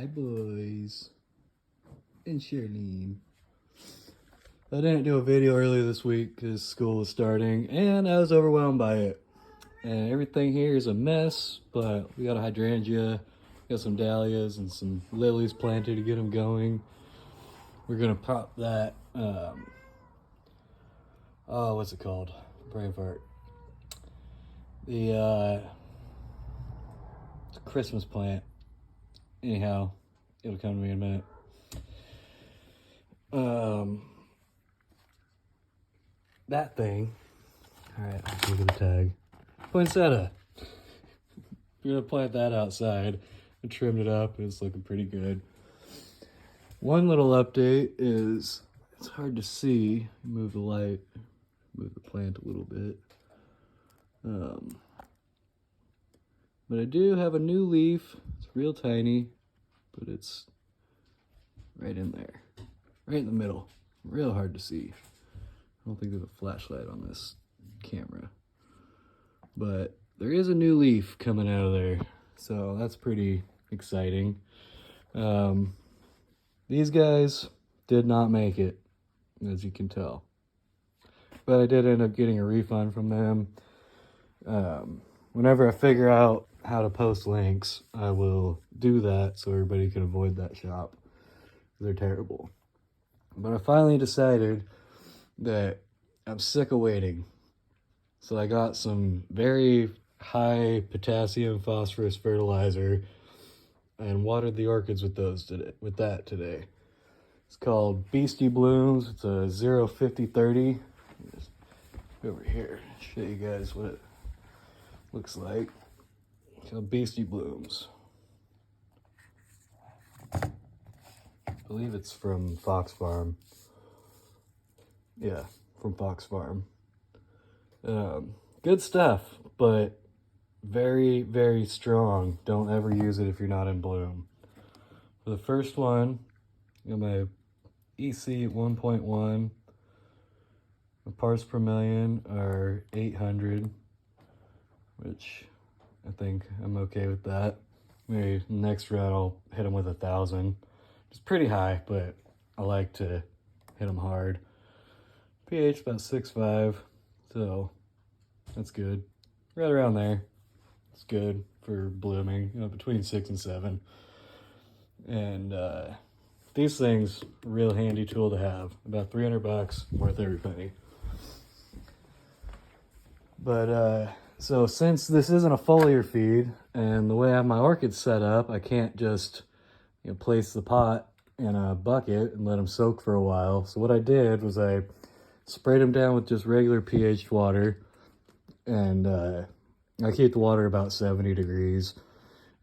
Hi, boys. And Charlene. I didn't do a video earlier this week because school was starting, and I was overwhelmed by it. And everything here is a mess, but we got a hydrangea, got some dahlias, and some lilies planted to get them going. We're gonna pop that, oh, what's it called? Brain fart. It's a Christmas plant. Anyhow, it'll come to me in a minute. That thing. All right, let's look at the tag. Poinsettia. We're gonna plant that outside. I trimmed it up. It's looking pretty good. One little update is it's hard to see. Move the light, move the plant a little bit. But I do have a new leaf. It's real tiny, but it's right in there, right in the middle. Real hard to see. I don't think there's a flashlight on this camera, but there is a new leaf coming out of there, so that's pretty exciting. These guys did not make it, as you can tell, but I did end up getting a refund from them. Whenever I figure out how to post links, I will do that so everybody can avoid that shop. They're terrible. But I finally decided that I'm sick of waiting. So I got some very high potassium phosphorus fertilizer and watered the orchids with that today. It's called Beasty Blooms. It's a 0-50-30. Just over here, show you guys what it looks like. It's called Beasty Blooms. I believe it's from Fox Farm. Yeah, from Fox Farm. Good stuff, but very, very strong. Don't ever use it if you're not in bloom. For the first one, I got my EC 1.1. My parts per million are 800, which I think I'm okay with that. Maybe next round I'll hit them with 1,000. It's pretty high, but I like to hit them hard. pH about 6.5, so that's good. Right around there. It's good for blooming, between 6 and 7. And these things, real handy tool to have. About $300, worth every penny. But so since this isn't a foliar feed, and the way I have my orchids set up, I can't just place the pot in a bucket and let them soak for a while. So what I did was I sprayed them down with just regular pH water, and I keep the water about 70 degrees.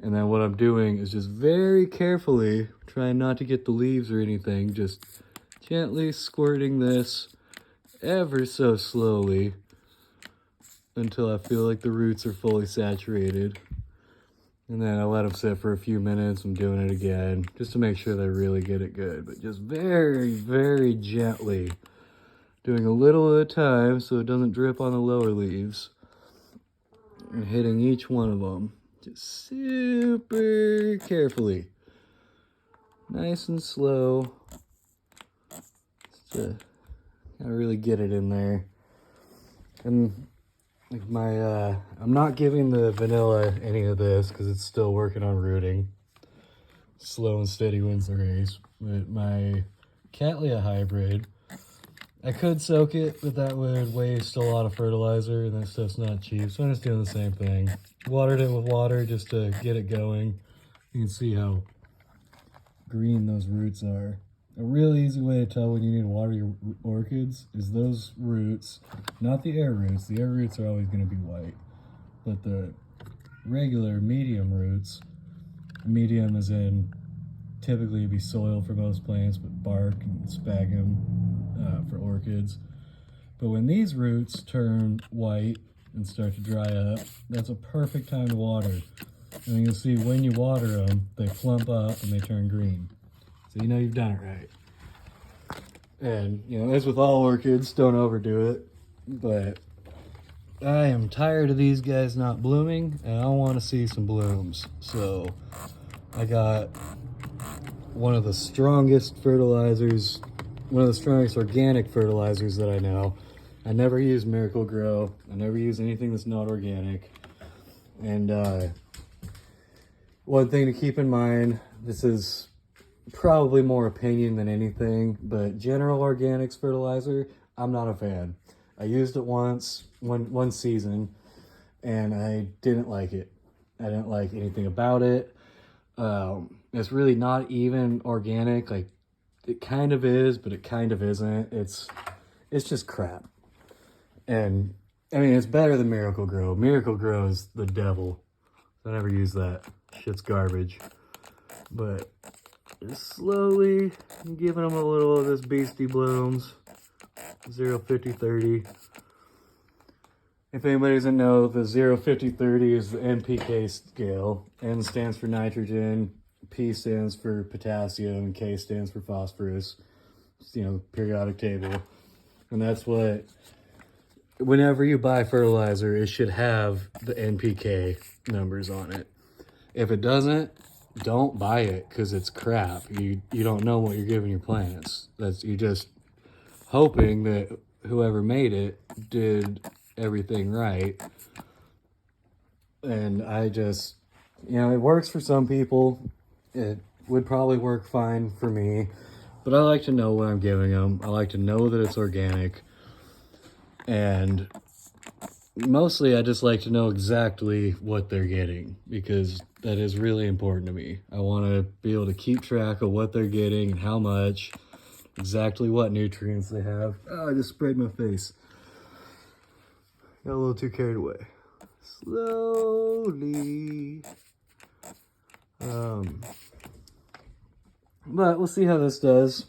And then what I'm doing is just very carefully, trying not to get the leaves or anything, just gently squirting this ever so slowly until I feel like the roots are fully saturated. And then I let them sit for a few minutes. I'm doing it again just to make sure they really get it good. But just very, very gently, doing a little at a time so it doesn't drip on the lower leaves. And hitting each one of them just super carefully. Nice and slow. Just to gotta really get it in there. And like I'm not giving the vanilla any of this because it's still working on rooting. Slow and steady wins the race. But my Cattleya hybrid, I could soak it, but that would waste a lot of fertilizer, and that stuff's not cheap. So I'm just doing the same thing. Watered it with water just to get it going. You can see how green those roots are. A real easy way to tell when you need to water your orchids is those roots, not the air roots. The air roots are always going to be white, but the regular medium roots, medium as in typically it'd be soil for most plants, but bark and sphagnum for orchids. But when these roots turn white and start to dry up, that's a perfect time to water. And you'll see when you water them, they plump up and they turn green. So you know you've done it right. And, as with all orchids, don't overdo it. But I am tired of these guys not blooming, and I want to see some blooms. So I got one of the strongest fertilizers, one of the strongest organic fertilizers that I know. I never use Miracle Grow. I never use anything that's not organic. And one thing to keep in mind, this is probably more opinion than anything, but General Organics fertilizer, I'm not a fan. I used it once, one season, and I didn't like it. I didn't like anything about it. It's really not even organic. Like, it kind of is, but it kind of isn't. It's just crap. And I mean, it's better than Miracle Grow. Miracle Grow is the devil. I never use that. Shit's garbage. But just slowly giving them a little of this Beasty Blooms 0-50-30. If anybody doesn't know, the 0-50-30 is the NPK scale. N stands for nitrogen, P stands for potassium, and K stands for phosphorus. It's, you know, periodic table. And that's what, whenever you buy fertilizer, it should have the NPK numbers on it. If it doesn't, don't buy it, because it's crap. You don't know what you're giving your plants. You're just hoping that whoever made it did everything right. And I just, you know, it works for some people. It would probably work fine for me, but I like to know what I'm giving them. I like to know that it's organic, and mostly I just like to know exactly what they're getting, because that is really important to me. I want to be able to keep track of what they're getting and how much, exactly what nutrients they have. Oh, I just sprayed my face. Got a little too carried away. Slowly. But we'll see how this does.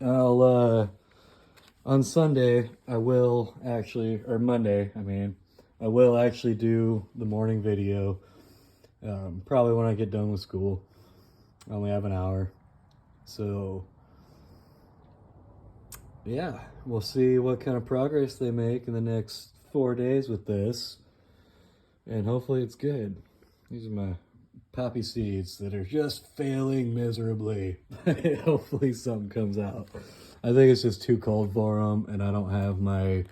On Sunday, I will actually, or Monday, I will actually do the morning video. Probably when I get done with school. I only have an hour. So, yeah, we'll see what kind of progress they make in the next 4 days with this. And hopefully it's good. These are my poppy seeds that are just failing miserably. Hopefully something comes out. I think it's just too cold for them, and I don't have my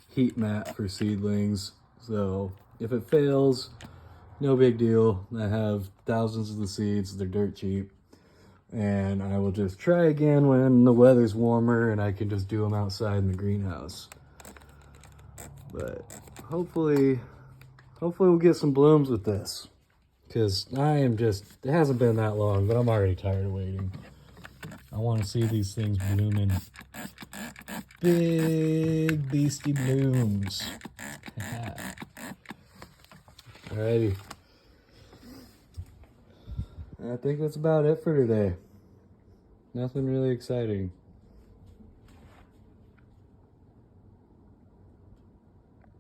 heat mat for seedlings. So if it fails, no big deal. I have thousands of the seeds. They're dirt cheap. And I will just try again when the weather's warmer and I can just do them outside in the greenhouse. But hopefully we'll get some blooms with this. Because it hasn't been that long, but I'm already tired of waiting. I want to see these things blooming. Big Beasty Blooms. Alrighty. I think that's about it for today. Nothing really exciting.